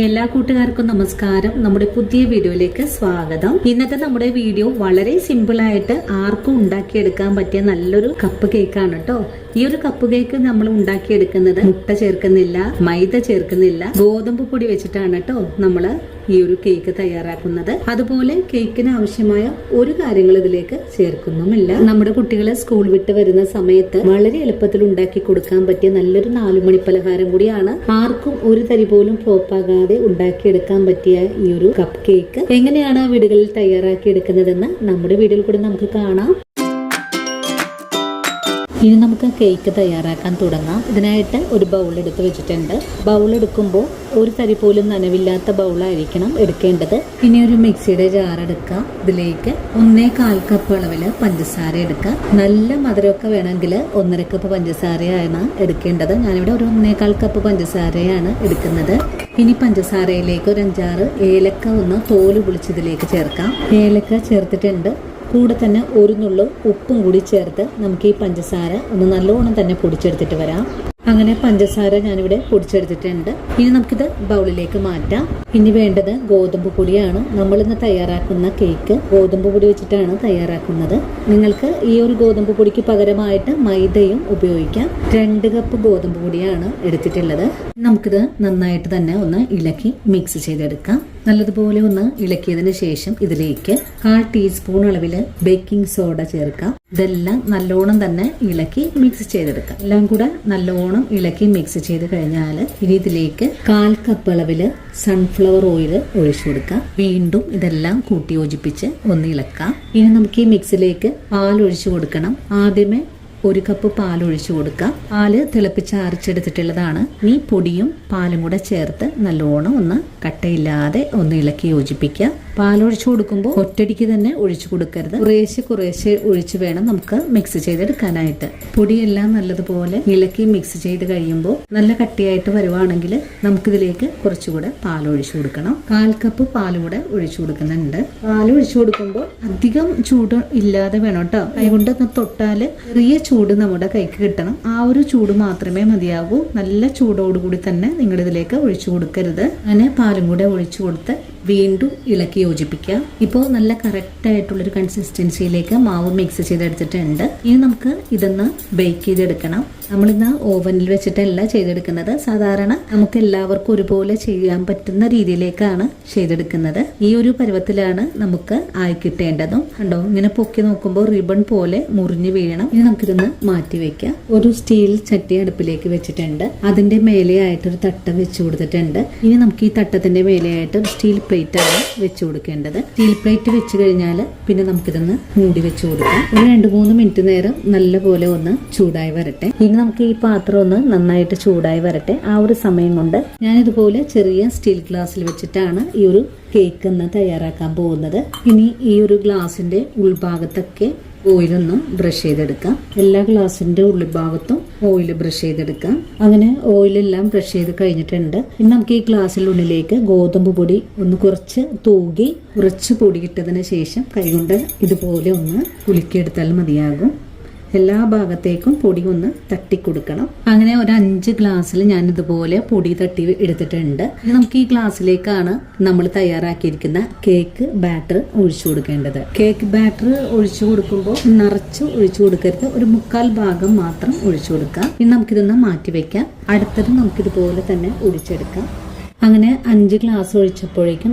എല്ലാ കൂട്ടുകാർക്കും നമസ്കാരം. നമ്മുടെ പുതിയ വീഡിയോയിലേക്ക് സ്വാഗതം. ഇന്നത്തെ നമ്മുടെ വീഡിയോ വളരെ സിമ്പിൾ ആയിട്ട് ആർക്കും ഉണ്ടാക്കിയെടുക്കാൻ പറ്റിയ നല്ലൊരു കപ്പ് കേക്കാണ് കേട്ടോ. ഈ ഒരു കപ്പ് കേക്ക് നമ്മൾ ഉണ്ടാക്കിയെടുക്കുന്നത് മുട്ട ചേർക്കുന്നില്ല, മൈദ ചേർക്കുന്നില്ല, ഗോതമ്പ് പൊടി വെച്ചിട്ടാണ് കേട്ടോ നമ്മള് ഈ ഒരു കേക്ക് തയ്യാറാക്കുന്നത്. അതുപോലെ കേക്കിന് ആവശ്യമായ ഒരു കാര്യങ്ങൾ ഇതിലേക്ക് ചേർക്കുന്നുമില്ല. നമ്മുടെ കുട്ടികളെ സ്കൂൾ വിട്ട് വരുന്ന സമയത്ത് വളരെ എളുപ്പത്തിൽ ഉണ്ടാക്കി കൊടുക്കാൻ പറ്റിയ നല്ലൊരു 4 മണി പലഹാരം കൂടിയാണ്. ആർക്കും ഒരു തരി പോലും ഫ്ലോപ്പാകാതെ ഉണ്ടാക്കിയെടുക്കാൻ പറ്റിയ ഈ ഒരു കപ്പ് കേക്ക് എങ്ങനെയാണ് വീടുകളിൽ തയ്യാറാക്കി എടുക്കുന്നതെന്ന് നമ്മുടെ വീഡിയോയിൽ കൂടെ നമുക്ക് കാണാം. ഇനി നമുക്ക് കേക്ക് തയ്യാറാക്കാൻ തുടങ്ങാം. ഇതിനായിട്ട് ഒരു ബൗൾ എടുത്ത് വെച്ചിട്ടുണ്ട്. ബൗൾ എടുക്കുമ്പോൾ ഒരു തരി പോലും നനവില്ലാത്ത ബൗളായിരിക്കണം എടുക്കേണ്ടത്. ഇനി ഒരു മിക്സിയുടെ ജാർ എടുക്കുക. ഇതിലേക്ക് 1/4 കപ്പ് അളവിൽ പഞ്ചസാര എടുക്കുക. നല്ല മധുരമൊക്കെ വേണമെങ്കിൽ 1.5 കപ്പ് പഞ്ചസാരയാണ് എടുക്കേണ്ടത്. ഞാനിവിടെ ഒരു 1/4 കപ്പ് പഞ്ചസാരയാണ് എടുക്കുന്നത്. ഇനി പഞ്ചസാരയിലേക്ക് ഒരു 5-6 ഏലക്ക ഒന്ന് തോല് പൊളിച്ചതിലേക്ക് ചേർക്കാം. ഏലക്ക ചേർത്തിട്ടുണ്ട്. കൂടെ തന്നെ ഒരു നുള്ളു ഉപ്പും കൂടി ചേർത്ത് നമുക്ക് ഈ പഞ്ചസാര ഒന്ന് നല്ലോണം തന്നെ പൊടിച്ചെടുത്തിട്ട് വരാം. അങ്ങനെ പഞ്ചസാര ഞാനിവിടെ പൊടിച്ചെടുത്തിട്ടുണ്ട്. ഇനി നമുക്കിത് ബൗളിലേക്ക് മാറ്റാം. ഇനി വേണ്ടത് ഗോതമ്പ് പൊടിയാണ്. നമ്മളിന്ന് തയ്യാറാക്കുന്ന കേക്ക് ഗോതമ്പ് പൊടി വെച്ചിട്ടാണ് തയ്യാറാക്കുന്നത്. നിങ്ങൾക്ക് ഈ ഒരു ഗോതമ്പ് പൊടിക്ക് പകരമായിട്ട് മൈദയും ഉപയോഗിക്കാം. 2 കപ്പ് ഗോതമ്പ് പൊടിയാണ് എടുത്തിട്ടുള്ളത്. നമുക്കിത് നന്നായിട്ട് തന്നെ ഒന്ന് ഇളക്കി മിക്സ് ചെയ്തെടുക്കാം. നല്ലതുപോലെ ഒന്ന് ഇളക്കിയതിന് ശേഷം ഇതിലേക്ക് 1/4 ടീസ്പൂൺ അളവിൽ ബേക്കിംഗ് സോഡ ചേർക്കാം. ഇതെല്ലാം നല്ലോണം തന്നെ ഇളക്കി മിക്സ് ചെയ്തെടുക്കാം. എല്ലാം കൂടെ നല്ലോണം ഇളക്കി മിക്സ് ചെയ്ത് കഴിഞ്ഞാൽ ഇനി ഇതിലേക്ക് 1/4 കപ്പ് അളവിൽ സൺഫ്ലവർ ഓയിൽ ഒഴിച്ചു കൊടുക്കാം. വീണ്ടും ഇതെല്ലാം കൂട്ടി യോജിപ്പിച്ച് ഒന്ന് ഇളക്കാം. ഇനി നമുക്ക് ഈ മിക്സിലേക്ക് പാൽ ഒഴിച്ചു കൊടുക്കണം. ആദ്യമേ 1 കപ്പ് പാൽ ഒഴിച്ചു കൊടുക്കാം. പാല് തിളപ്പിച്ച് ആറിച്ചെടുത്തിട്ടുള്ളതാണ്. ഈ പൊടിയും പാലും കൂടെ ചേർത്ത് നല്ലോണം ഒന്ന് കട്ടയില്ലാതെ ഒന്ന് ഇളക്കി യോജിപ്പിക്കുക. പാലൊഴിച്ചു കൊടുക്കുമ്പോൾ ഒറ്റടിക്ക് തന്നെ ഒഴിച്ചു കൊടുക്കരുത്. കുറേശ്ശെ ഒഴിച്ച് വേണം നമുക്ക് മിക്സ് ചെയ്തെടുക്കാനായിട്ട്. പൊടിയെല്ലാം നല്ലതുപോലെ ഇളക്കി മിക്സ് ചെയ്ത് കഴിയുമ്പോൾ നല്ല കട്ടിയായിട്ട് വരുവാണെങ്കിൽ നമുക്കിതിലേക്ക് കുറച്ചുകൂടെ പാലൊഴിച്ചു കൊടുക്കണം. 1/4 കപ്പ് പാലും കൂടെ ഒഴിച്ചു കൊടുക്കുന്നുണ്ട്. പാലൊഴിച്ചു കൊടുക്കുമ്പോൾ അധികം ചൂട് ഇല്ലാതെ വേണം കേട്ടോ. അതുകൊണ്ട് തൊട്ടാൽ ചെറിയ ചൂട് നമ്മുടെ കൈക്ക് കിട്ടണം. ആ ഒരു ചൂട് മാത്രമേ മതിയാകൂ. നല്ല ചൂടോടുകൂടി തന്നെ നിങ്ങളിതിലേക്ക് ഒഴിച്ചു കൊടുക്കരുത്. അങ്ങനെ പാലും കൂടെ ഒഴിച്ചു കൊടുത്ത് വീണ്ടും ഇളക്കി യോജിപ്പിക്കുക. ഇപ്പോൾ നല്ല കറക്റ്റ് ആയിട്ടുള്ളൊരു കൺസിസ്റ്റൻസിയിലേക്ക് മാവ് മിക്സ് ചെയ്തെടുത്തിട്ടുണ്ട്. ഇനി നമുക്ക് ഇതൊന്ന് ബേക്ക് ചെയ്തെടുക്കണം. നമ്മളിന്ന് ഓവനിൽ വെച്ചിട്ടല്ല ചെയ്തെടുക്കുന്നത്. സാധാരണ നമുക്ക് എല്ലാവർക്കും ഒരുപോലെ ചെയ്യാൻ പറ്റുന്ന രീതിയിലേക്കാണ് ചെയ്തെടുക്കുന്നത്. ഈ ഒരു പരുവത്തിലാണ് നമുക്ക് ആയി കിട്ടേണ്ടതും. കണ്ടോ, ഇങ്ങനെ പൊക്കി നോക്കുമ്പോൾ റിബൺ പോലെ മുറിഞ്ഞു വീഴണം. ഇനി നമുക്കിതൊന്ന് മാറ്റി വെക്കാം. ഒരു സ്റ്റീൽ ചട്ടി അടുപ്പിലേക്ക് വെച്ചിട്ടുണ്ട്. അതിന്റെ മേലെയായിട്ടൊരു തട്ടം വെച്ച് കൊടുത്തിട്ടുണ്ട്. ഇനി നമുക്ക് ഈ തട്ടത്തിന്റെ മേലെയായിട്ട് ഒരു സ്റ്റീൽ പ്ലേറ്റ് ആണ് വെച്ച് കൊടുക്കേണ്ടത്. സ്റ്റീൽ പ്ലേറ്റ് വെച്ച് കഴിഞ്ഞാൽ പിന്നെ നമുക്കിതൊന്ന് മൂടി വെച്ച് കൊടുക്കാം. ഒരു 2-3 മിനിറ്റ് നേരം നല്ലപോലെ ഒന്ന് ചൂടായി വരട്ടെ. ഇനി നമുക്ക് ഈ പാത്രം ഒന്ന് നന്നായിട്ട് ചൂടായി വരട്ടെ. ആ ഒരു സമയം കൊണ്ട് ഞാൻ ഇതുപോലെ ചെറിയ സ്റ്റീൽ ഗ്ലാസ്സിൽ വെച്ചിട്ടാണ് ഈ ഒരു കേക്ക് ഒന്ന് തയ്യാറാക്കാൻ പോകുന്നത്. ഇനി ഈ ഒരു ഗ്ലാസിന്റെ ഉൾഭാഗത്തൊക്കെ ഓയിലൊന്ന് ബ്രഷ് ചെയ്തെടുക്കാം. എല്ലാ ഗ്ലാസിന്റെ ഉൾഭാഗത്തും ഓയിൽ ബ്രഷ് ചെയ്തെടുക്കാം. അങ്ങനെ ഓയിലെല്ലാം ബ്രഷ് ചെയ്ത് കഴിഞ്ഞിട്ടുണ്ട്. ഇനി നമുക്ക് ഈ ഗ്ലാസ്സിനുള്ളിലേക്ക് ഗോതമ്പ് പൊടി ഒന്ന് കുറച്ച് തൂകി കുറച്ച് പൊടിയിട്ടതിന് ശേഷം കൈകൊണ്ട് ഇതുപോലെ ഒന്ന് കുലുക്കിയെടുത്താൽ മതിയാകും. എല്ലാ ഭാഗത്തേക്കും പൊടി ഒന്ന് തട്ടിക്കൊടുക്കണം. അങ്ങനെ ഒരു 5 ഗ്ലാസ്സിൽ ഞാൻ ഇതുപോലെ പൊടി തട്ടി എടുത്തിട്ടുണ്ട്. ഇനി നമുക്ക് ഈ ഗ്ലാസ്സിലേക്കാണ് നമ്മൾ തയ്യാറാക്കിയിരിക്കുന്ന കേക്ക് ബാറ്റർ ഒഴിച്ചു കൊടുക്കേണ്ടത്. കേക്ക് ബാറ്റർ ഒഴിച്ചു കൊടുക്കുമ്പോൾ നിറച്ച് ഒഴിച്ചു കൊടുക്കരുത്. ഒരു 1/4 ഭാഗം മാത്രം ഒഴിച്ചു കൊടുക്കാം. ഇനി നമുക്കിതൊന്ന് മാറ്റി വെക്കാം. അടുത്തത് നമുക്കിതുപോലെ തന്നെ ഒഴിച്ചെടുക്കാം. അങ്ങനെ 5 ഗ്ലാസ് ഒഴിച്ചപ്പോഴേക്കും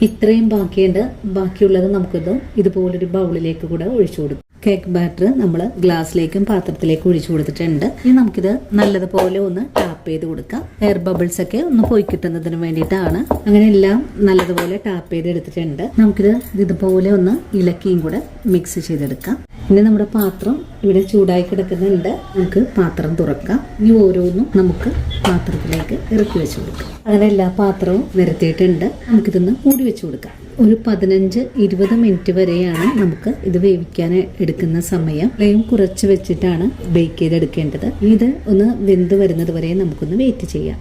ഇത്രയും ബാക്കിയുണ്ട്. ബാക്കിയുള്ളത് നമുക്കിത് ഇതുപോലൊരു ബൗളിലേക്ക് കൂടെ ഒഴിച്ചു കൊടുക്കാം. കേക്ക് ബാറ്റർ നമ്മൾ ഗ്ലാസ്സിലേക്കും പാത്രത്തിലേക്കും ഒഴിച്ചു കൊടുത്തിട്ടുണ്ട്. ഇനി നമുക്കിത് നല്ലതുപോലെ ഒന്ന് ടാപ്പ് ചെയ്ത് കൊടുക്കാം. എയർ ബബിൾസ് ഒക്കെ ഒന്ന് പോയി കിട്ടുന്നതിന് വേണ്ടിയിട്ടാണ്. അങ്ങനെ എല്ലാം നല്ലതുപോലെ ടാപ്പ് ചെയ്ത് എടുത്തിട്ടുണ്ട്. നമുക്കിത് ഇതുപോലെ ഒന്ന് ഇളക്കിയും കൂടെ മിക്സ് ചെയ്തെടുക്കാം. ഇനി നമ്മുടെ പാത്രം ഇവിടെ ചൂടായി കിടക്കുന്നുണ്ട്. നമുക്ക് പാത്രം തുറക്കാം. ഇനി ഓരോന്നും നമുക്ക് പാത്രത്തിലേക്ക് ഇറക്കി വെച്ച് കൊടുക്കാം. അങ്ങനെ എല്ലാ പാത്രവും നിരത്തിയിട്ടുണ്ട്. നമുക്കിതൊന്ന് മൂടി വെച്ച് കൊടുക്കാം. ഒരു 15-20 മിനിറ്റ് വരെയാണ് നമുക്ക് ഇത് വേവിക്കാൻ എടുക്കുന്ന സമയം. ഫ്ലെയിം കുറച്ച് വെച്ചിട്ടാണ് ബേക്ക് ചെയ്തെടുക്കേണ്ടത്. ഇത് ഒന്ന് വെന്ത് വരുന്നത് വരെ നമുക്കൊന്ന് വെയിറ്റ് ചെയ്യാം.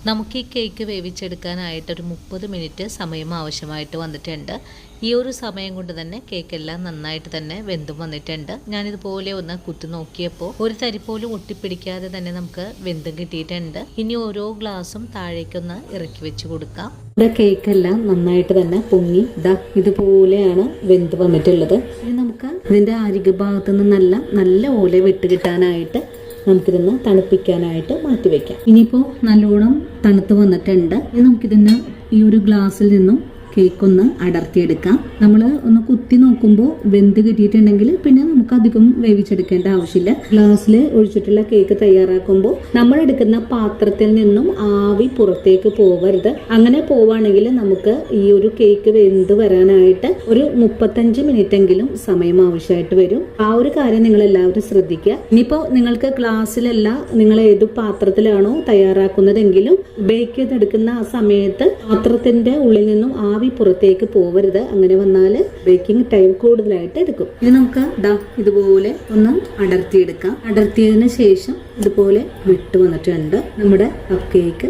നമുക്ക് ഈ കേക്ക് വേവിച്ചെടുക്കാനായിട്ട് ഒരു 30 മിനിറ്റ് സമയം ആവശ്യമായിട്ട് വന്നിട്ടുണ്ട്. ഈ ഒരു സമയം കൊണ്ട് തന്നെ കേക്കെല്ലാം നന്നായിട്ട് തന്നെ വെന്തും വന്നിട്ടുണ്ട്. ഞാനിതുപോലെ ഒന്ന് കുത്തി നോക്കിയപ്പോൾ ഒരു തരി പോലും ഒട്ടിപ്പിടിക്കാതെ തന്നെ നമുക്ക് വെന്തും കിട്ടിയിട്ടുണ്ട്. ഇനി ഓരോ ഗ്ലാസും താഴേക്കൊന്ന് ഇറക്കി വെച്ച് കൊടുക്കാം. ഇവിടെ കേക്കെല്ലാം നന്നായിട്ട് തന്നെ പൊങ്ങി ഇതുപോലെയാണ് വെന്ത് വന്നിട്ടുള്ളത്. ഇനി നമുക്ക് ഇതിന്റെ അരികു ഭാഗത്തു നിന്ന് നല്ല ഓല വിട്ട് കിട്ടാനായിട്ട് നമുക്കിതൊന്ന് തണുപ്പിക്കാനായിട്ട് മാറ്റി വെക്കാം. ഇനിയിപ്പോൾ നല്ലോണം തണുത്ത് വന്നിട്ടുണ്ട്. ഇനി നമുക്കിതിന് ഈ ഒരു ഗ്ലാസ്സിൽ നിന്നും കേക്ക് ഒന്ന് അടർത്തിയെടുക്കാം. നമ്മൾ ഒന്ന് കുത്തി നോക്കുമ്പോൾ വെന്ത് കിട്ടിയിട്ടുണ്ടെങ്കിൽ പിന്നെ നമുക്ക് അധികം വേവിച്ചെടുക്കേണ്ട ആവശ്യമില്ല. ഗ്ലാസ്സിൽ ഒഴിച്ചിട്ടുള്ള കേക്ക് തയ്യാറാക്കുമ്പോൾ നമ്മൾ എടുക്കുന്ന പാത്രത്തിൽ നിന്നും ആവി പുറത്തേക്ക് പോവരുത്. അങ്ങനെ പോവാണെങ്കിൽ നമുക്ക് ഈ ഒരു കേക്ക് വെന്ത് വരാനായിട്ട് ഒരു 35 മിനിറ്റ് എങ്കിലും സമയം ആവശ്യമായിട്ട് വരും. ആ ഒരു കാര്യം നിങ്ങൾ എല്ലാവരും ശ്രദ്ധിക്കുക. ഇനിയിപ്പോൾ നിങ്ങൾക്ക് ഗ്ലാസ്സിലല്ല, നിങ്ങൾ ഏത് പാത്രത്തിലാണോ തയ്യാറാക്കുന്നതെങ്കിലും ബേക്ക് ചെയ്തെടുക്കുന്ന ആ സമയത്ത് പാത്രത്തിന്റെ ഉള്ളിൽ നിന്നും ആവി പുറത്തേക്ക് പോവരുത്. അങ്ങനെ വന്നാൽ ബേക്കിംഗ് ടൈം കൂടുതലായിട്ട് എടുക്കും. ഇനി നമുക്ക് ഇതുപോലെ ഒന്ന് അടർത്തിയെടുക്കാം. അടർത്തിയതിന് ശേഷം ഇതുപോലെ വിട്ട് വന്നിട്ടുണ്ട്. നമ്മുടെ കപ്പ് കേക്ക്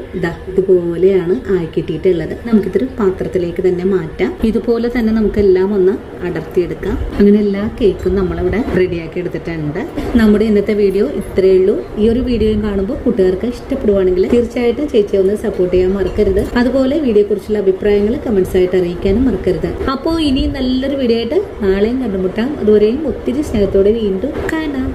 ഇതുപോലെയാണ് ആയി കിട്ടിയിട്ടുള്ളത്. നമുക്കിതൊരു പാത്രത്തിലേക്ക് തന്നെ മാറ്റാം. ഇതുപോലെ തന്നെ നമുക്ക് എല്ലാം ഒന്ന് അടർത്തിയെടുക്കാം. അങ്ങനെ എല്ലാ കേക്കും നമ്മളിവിടെ റെഡിയാക്കി എടുത്തിട്ടുണ്ട്. നമ്മുടെ ഇന്നത്തെ വീഡിയോ ഇത്രയേ ഉള്ളൂ. ഈ ഒരു വീഡിയോയും കാണുമ്പോൾ കൂട്ടുകാർക്ക് ഇഷ്ടപ്പെടുവാണെങ്കിൽ തീർച്ചയായിട്ടും ചേച്ചിയെ ഒന്ന് സപ്പോർട്ട് ചെയ്യാൻ മറക്കരുത്. അതുപോലെ വീഡിയോയെ കുറിച്ചുള്ള അഭിപ്രായങ്ങൾ കമന്റ്സ് ആയിട്ട് അറിയിക്കാനും മറക്കരുത്. അപ്പോൾ ഇനി നല്ലൊരു വീഡിയോ ആയിട്ട് നാളെയും കണ്ടുമുട്ടാം. അതുവരെയും ഒത്തിരി സ്നേഹത്തോടെ വീണ്ടും കാണാം.